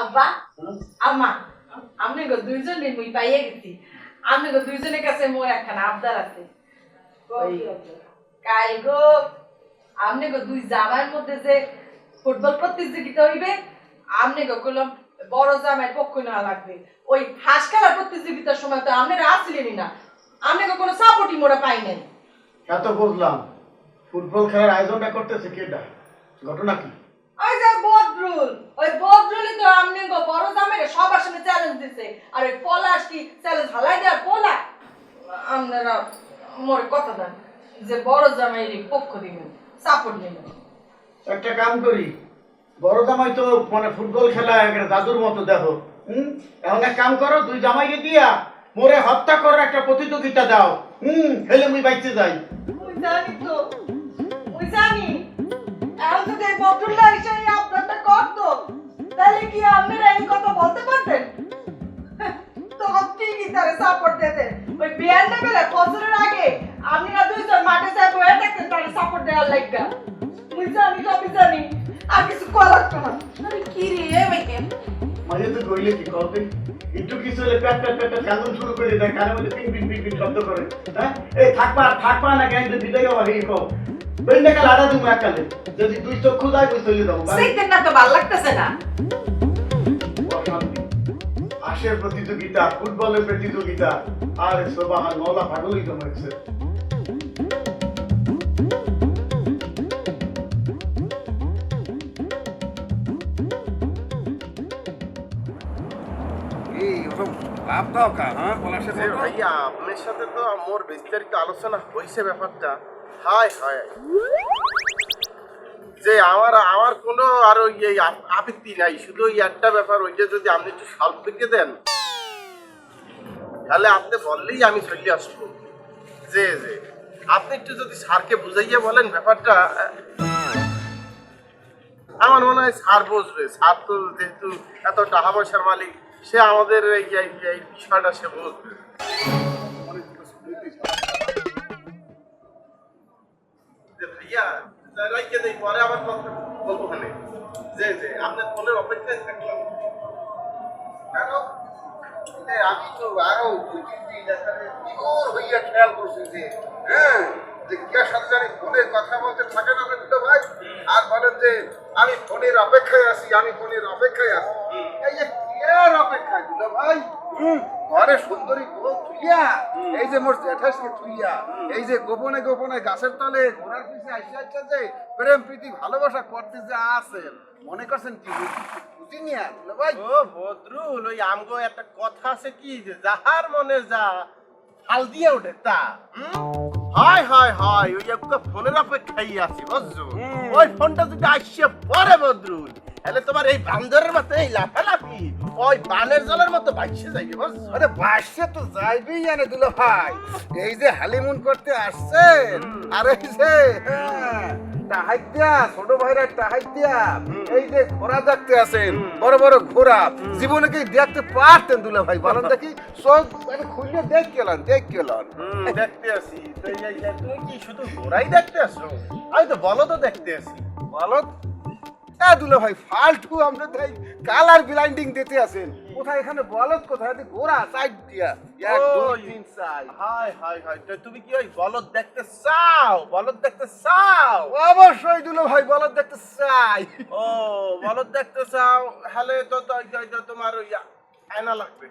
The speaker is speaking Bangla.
আব্বা আম্মা আপনি গো দুইজনে মুই পাইয়ে গেছি আপনি গো দুইজনের কাছে মোর একখানা আবদার আছে কাই গো আপনি গো দুই জামাইয়ের মধ্যে যে ফুটবল প্রতিযোগিতা হইবে আপনি গো কলম বড় জামাইয়ের পক্ষ নেওয়া লাগবে ওই হাঁস খেলার প্রতিযোগিতার সময় তো আপনারা আসলেনই না আপনি গো কোনো সাপোর্টই মোরা পাই নাই। এত বুঝলাম ফুটবল খেলার আয়োজনটা করতেছে কেডা, ঘটনা কি? ওই যে বদরুল ওই বদরুলই তো আমনে গো বড় জামাইরে সবার সামনে চ্যালেঞ্জ দিছে আর ওই পলাশ কি চ্যালেঞ্জ হালাই দেয় পোলা আপনারা মোর কথা দেন যে বড় জামাইরে পক্ষ দিবেন সাপোর্ট দিবেন। একটা কাম করি, বড় জামাই তো মানে ফুটবল খেলা একটা জাদুর মতো দেখো। এখন এক কাম করো, দুই জামাইকে দিয়া মোরে হত্যা করার একটা প্রতিযোগিতা দাও। খেলে মুই বাইচে যাই। ওই জানি তো ওই জানি এখন যদি এই বদরুল্লাহ এসে এই আপনারটা করতো তাহলে কি আপনারা এই কথা বলতে পারতেন? তখন ঠিকই তারে সাপোর্ট দিতেন। ওই বিয়ার বেলা বছরের আগে আপনারা দুইজন মাঠে যায় বয়ে থাকতেন তারে সাপোর্ট দেওয়ার লাগা। মুই জানি সবই জানি আর কিছু করা লাগতো না। আরে কি রে ভাইকে মাঝে তো কইলে কি করবে, একটু কিছু হলে প্যাট প্যাট প্যাট কান্দন শুরু করে দেয়, কানের মধ্যে পিং পিং পিং পিং শব্দ করে। হ্যাঁ এই থাকবা না কেন বিদায় হওয়া হয়ে কো বেন্ডাকা লাড়া তুমি একালে যদি দুই চক্ষু যায় কই চলে যাবো। সেইদিন না তো ভালো লাগতেছে না। হাঁসের প্রতিযোগিতা, ফুটবলের প্রতিযোগিতা, আর সোবাহান মওলা পাগলই জমেছে। ভাইয়া আপনার সাথে তো মোর বিস্তারিত আলোচনা হয়েছে ব্যাপারটা। হায় হায় যে আমার কোনো আর ওই আপত্তি নাই, শুধু ওই একটা ব্যাপার, ওই যে যদি আপনি একটু সলভ করে দেন তাহলে আপনি বললেই আমি চলে আসবো। যে যে আপনি একটু যদি স্যারকে বুঝাইয়ে বলেন ব্যাপারটা, আমার মনে হয় স্যার বুঝবে। স্যার তো যেহেতু এত টাকা পয়সার মালিক, সে আমাদের এই বিষয়টা সে বুঝবে। ভাইয়া রাইকে দেই, পরে আবার কথা বলবো। ওখানে যে যে আপনার ফোনের অপেক্ষায় থাকলাম। আমি তো আরো হইয়া খেয়াল করছি যে হ্যাঁ যে কিয়ার সাথে জানি ফোনের কথা বলতে থাকেন আপনি দুটো ভাই, আর বলেন যে আমি ফোনের অপেক্ষায় আছি, আমি ফোনের অপেক্ষায় আছি। এই যে কিয়ার অপেক্ষায় দুটো ভাই, ঘরে সুন্দরী বউ থুইয়া, এই যে মোর জ্যাঠাসকে থুইয়া, এই যে গোপনে গোপনে গাছের তলে ঘোড়ার পিছে আইসা আইসা যে প্রেম প্রীতি ভালোবাসা করতে যে আছেন, মনে করছেন কি বুঝি নিয়া দুটো ভাই? ও বদরুল, ওই আমগো একটা কথা আছে কি যে যাহার মনে যা হাল দিয়ে ওঠে তা। হায় হায় হায়, ওই একটা ফোনের অপেক্ষায় আছি বুঝছো। ওই ফোনটা যদি আসছে পরে বদরুল, তাহলে তোমার এই বান্দরের মতো এই লাফালাফি ওই বানের জলের মতো ভাসছে যাইবে বুঝছো। আরে ভাসছে তো যাইবেই জানে দুলো ভাই, এই যে হালিমুন করতে আসছেন, আর এই যে টাহাইয়া ছোট ভাইরা টাহাইয়া এই যে ঘোড়া দেখতে আছেন, বড় বড় ঘোড়া, জীবনে কি দেখতে পারতেন দুলা ভাই বলেন দেখি? সব মানে খুলে দেখ গেলেন দেখতে আসি। তুমি কি শুধু ঘোড়াই দেখতে আসো? আমি তো বলদও দেখতে আসি। বলদ দুলা ভাই ফালতু আমরা তাই কালার ব্লাইন্ডিং দিতে আছেন। কোথায় এখানে বলদ, কোথায় ঘোড়া সাইড দিয়া এক দুই তিন চাই। হায় হায় হায়, তুমি কি ওই বলদ দেখতে চাও? বলদ দেখতে চাও? অবশ্যই দুলা ভাই বলদ দেখতে চাই। ও বলদ দেখতে চাও, হলে তো তোমার ওই আয়না লাগবে।